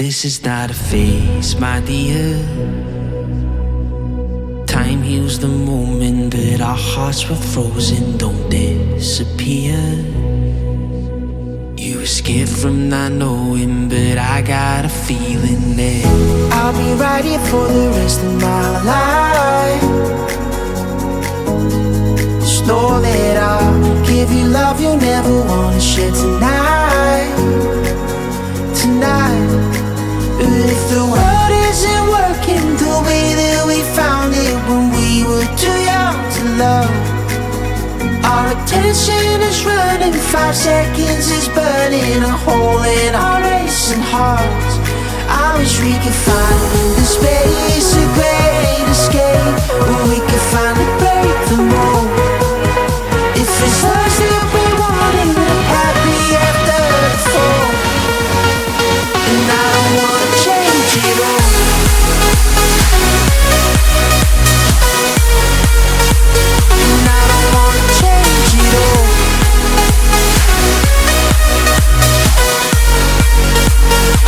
This is not a phase, my dear. Time heals the moment, but our hearts were frozen, don't disappear. You were scared from not knowing, but I got a feeling that I'll be right here for the rest of my life. Just know that I'll give you love you'll never wanna share tonight. Tonight. But if the world isn't working the way that we found it when we were too young to love, our attention is running, 5 seconds is burning a hole in our racing hearts. I wish we could find the space, a great escape, where we could finally break the mold. If it's us that we want and we're happy after the fall, and I don't wanna change it all. And I don't wanna change it all.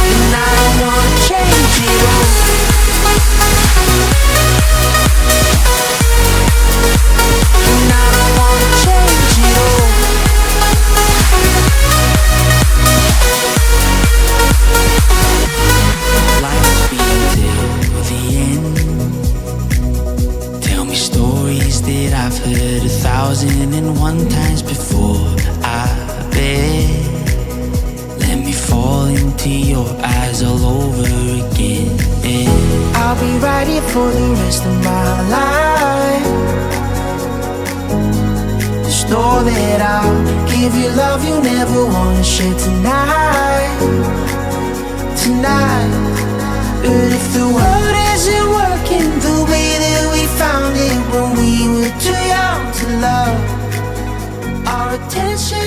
And I don't wanna change it all. And I don't wanna change it all. life's been till the end. Tell me stories that I've heard 1,001 times before. I bet. Let me fall into your eyes all over again. I'll be right here for the rest of my life. Just know that I'll give you love you'll never wanna share tonight. Tonight. But if the world isn't working the way that we found it when we were too young to love, our attention